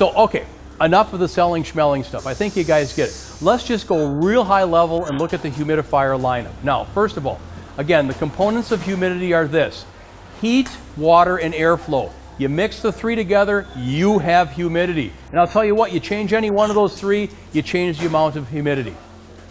So, okay, enough of the selling schmelling stuff. I think you guys get it. Let's just go real high level and look at the humidifier lineup. Now, first of all, again, the components of humidity are this: heat, water, and airflow. You mix the three together, you have humidity. And I'll tell you what, you change any one of those three, you change the amount of humidity.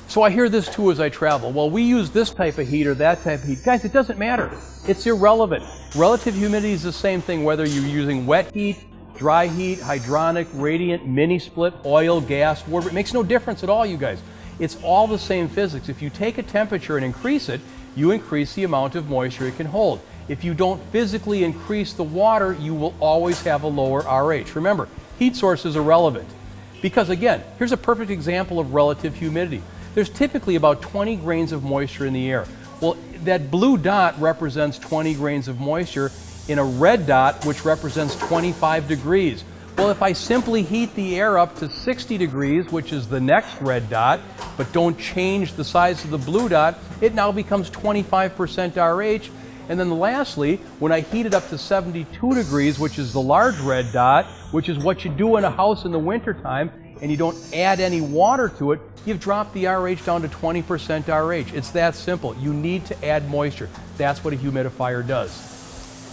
So I hear this too as I travel. Well, we use this type of heat or that type of heat. Guys, it doesn't matter. It's irrelevant. Relative humidity is the same thing whether you're using wet heat, dry heat, hydronic, radiant, mini split, oil, gas, water. It makes no difference at all, you guys. It's all the same physics. If you take a temperature and increase it, you increase the amount of moisture it can hold. If you don't physically increase the water, you will always have a lower RH. Remember, heat source is irrelevant. Because again, here's a perfect example of relative humidity. There's typically about 20 grains of moisture in the air. Well, that blue dot represents 20 grains of moisture in a red dot, which represents 25 degrees. Well, if I simply heat the air up to 60 degrees, which is the next red dot, but don't change the size of the blue dot, it now becomes 25% RH. And then lastly, when I heat it up to 72 degrees, which is the large red dot, which is what you do in a house in the wintertime, and you don't add any water to it, you've dropped the RH down to 20% RH. It's that simple. You need to add moisture. That's what a humidifier does.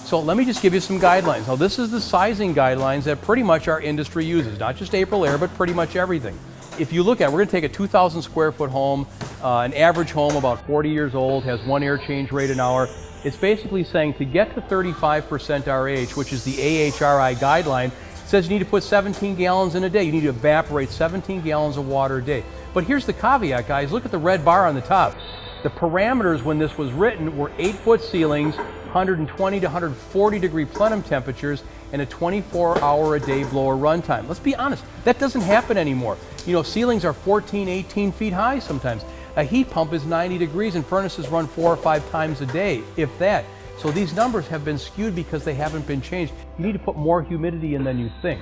So let me just give you some guidelines. Now this is the sizing guidelines that pretty much our industry uses, not just AprilAire, but pretty much everything. If you look at it, we're going to take a 2,000 square foot home, an average home about 40 years old, has 1 air change rate an hour. It's basically saying to get to 35% RH, which is the AHRI guideline, it says you need to put 17 gallons in a day. You need to evaporate 17 gallons of water a day. But here's the caveat, guys. Look at the red bar on the top. The parameters when this was written were 8-foot ceilings, 120 to 140 degree plenum temperatures, and a 24-hour-a-day blower runtime. Let's be honest, that doesn't happen anymore. You know, ceilings are 14, 18 feet high sometimes. A heat pump is 90 degrees and furnaces run 4 or 5 times a day, if that. So these numbers have been skewed because they haven't been changed. You need to put more humidity in than you think.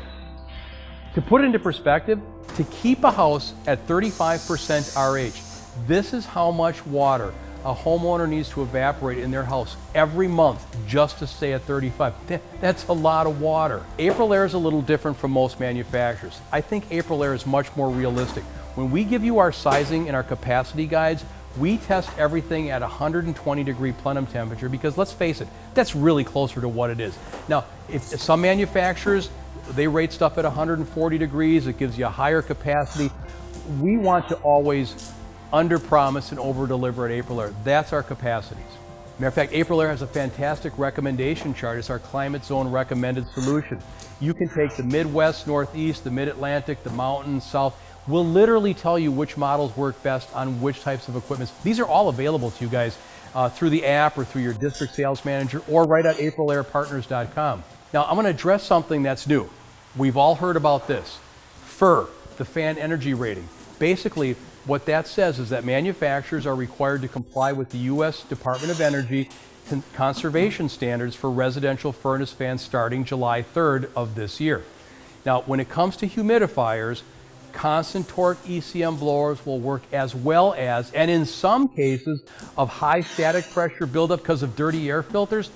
To put it into perspective, to keep a house at 35% RH, this is how much water a homeowner needs to evaporate in their house every month just to stay at 35. That's a lot of water. AprilAire is a little different from most manufacturers. I think AprilAire is much more realistic. When we give you our sizing and our capacity guides, we test everything at 120 degree plenum temperature because let's face it, that's really closer to what it is. Now, if some manufacturers, they rate stuff at 140 degrees, it gives you a higher capacity. We want to always under-promise and over-deliver at AprilAire. That's our capacities. Matter of fact, AprilAire has a fantastic recommendation chart. It's our climate zone recommended solution. You can take the Midwest, Northeast, the Mid-Atlantic, the mountains, South. We'll literally tell you which models work best on which types of equipment. These are all available to you guys through the app or through your district sales manager or right at AprilAirePartners.com. Now, I'm going to address something that's new. We've all heard about this. FER, the fan energy rating. Basically, what that says is that manufacturers are required to comply with the U.S. Department of Energy conservation standards for residential furnace fans starting July 3rd of this year. Now, when it comes to humidifiers, constant torque ECM blowers will work as well as, and in some cases of high static pressure buildup because of dirty air filters,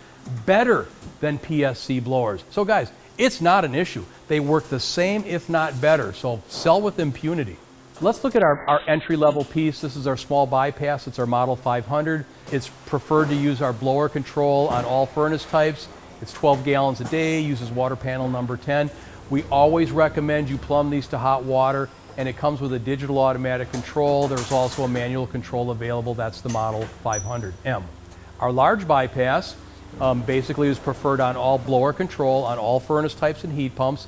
better than PSC blowers. So guys, it's not an issue. They work the same, if not better. So sell with impunity. Let's look at our entry-level piece. This is our small bypass. It's our Model 500. It's preferred to use our blower control on all furnace types. It's 12 gallons a day, uses water panel number 10. We always recommend you plumb these to hot water, and it comes with a digital automatic control. There's also a manual control available. That's the Model 500M. Our large bypass basically is preferred on all blower control, on all furnace types and heat pumps.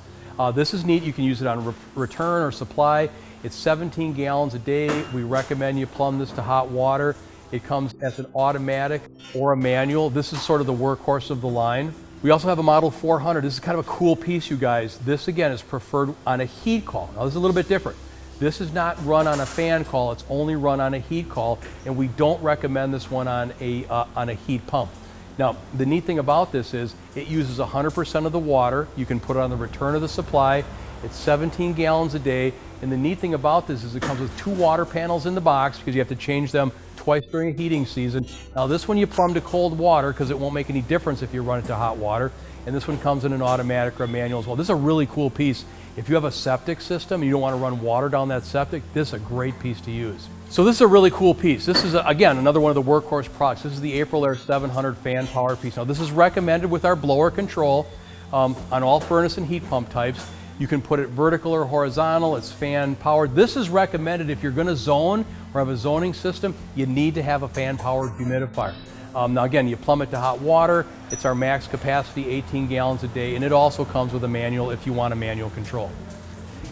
This is neat. You can use it on return or supply. It's 17 gallons a day. We recommend you plumb this to hot water. It comes as an automatic or a manual. This is sort of the workhorse of the line. We also have a Model 400. This is kind of a cool piece, you guys. This, again, is preferred on a heat call. Now, this is a little bit different. This is not run on a fan call. It's only run on a heat call, and we don't recommend this one on a heat pump. Now, the neat thing about this is it uses 100% of the water. You can put it on the return of the supply. It's 17 gallons a day, and the neat thing about this is it comes with 2 water panels in the box because you have to change them twice during a heating season. Now this one you plumb to cold water because it won't make any difference if you run it to hot water. and this one comes in an automatic or a manual as well. This is a really cool piece. If you have a septic system and you don't want to run water down that septic, this is a great piece to use. So this is a really cool piece. This is, again, another one of the workhorse products. This is the AprilAire 700 fan power piece. Now this is recommended with our blower control on all furnace and heat pump types. You can put it vertical or horizontal, it's fan powered. This is recommended if you're gonna zone or have a zoning system, you need to have a fan powered humidifier. Now again, you plumb it to hot water. It's our max capacity, 18 gallons a day, and it also comes with a manual if you want a manual control.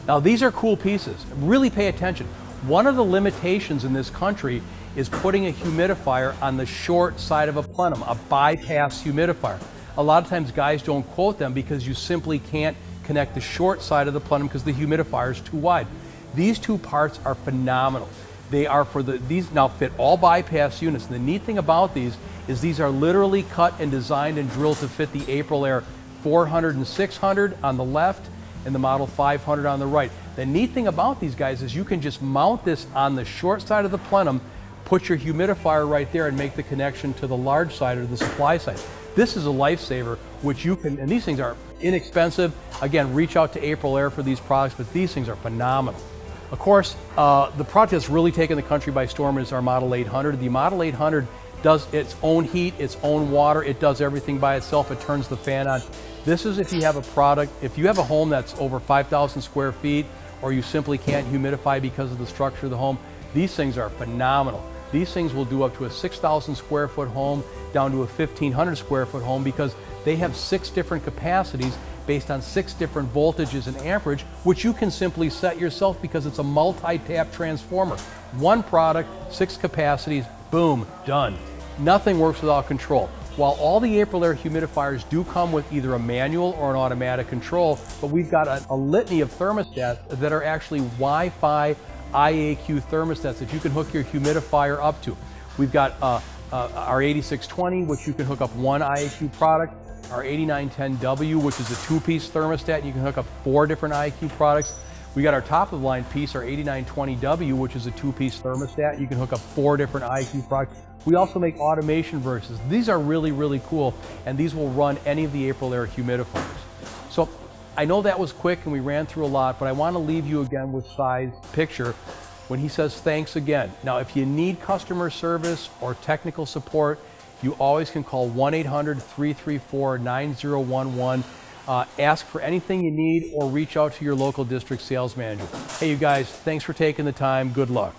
Now these are cool pieces. Really pay attention. One of the limitations in this country is putting a humidifier on the short side of a plenum, a bypass humidifier. A lot of times guys don't quote them because you simply can't connect the short side of the plenum because the humidifier is too wide. These two parts are phenomenal. They are for these now fit all bypass units. And the neat thing about these is these are literally cut and designed and drilled to fit the AprilAire 400 and 600 on the left and the Model 500 on the right. The neat thing about these guys is you can just mount this on the short side of the plenum, put your humidifier right there and make the connection to the large side or the supply side. This is a lifesaver, which you can, and these things are inexpensive. Again, reach out to AprilAire for these products, but these things are phenomenal. Of course, the product that's really taken the country by storm is our Model 800. The Model 800 does its own heat, its own water. It does everything by itself. It turns the fan on. This is if you have a product, if you have a home that's over 5,000 square feet, or you simply can't humidify because of the structure of the home, these things are phenomenal. These things will do up to a 6,000 square foot home down to a 1,500 square foot home because they have 6 different capacities based on 6 different voltages and amperage, which you can simply set yourself because it's a multi-tap transformer. One product, 6 capacities, boom, done. Nothing works without control. While all the AprilAire humidifiers do come with either a manual or an automatic control, but we've got a litany of thermostats that are actually Wi-Fi IAQ thermostats that you can hook your humidifier up to. We've got our 8620, which you can hook up one IAQ product, our 8910W, which is a 2-piece thermostat, and you can hook up 4 different IAQ products. We got our top of the line piece, our 8920W, which is a 2-piece thermostat. You can hook up 4 different IAQ products. We also make automation versions. These are really, really cool, and these will run any of the AprilAire humidifiers. So I know that was quick and we ran through a lot, but I want to leave you again with Sai's picture when he says thanks again. Now, if you need customer service or technical support, you always can call 1-800-334-9011. Ask for anything you need or reach out to your local district sales manager. Hey, you guys, thanks for taking the time. Good luck.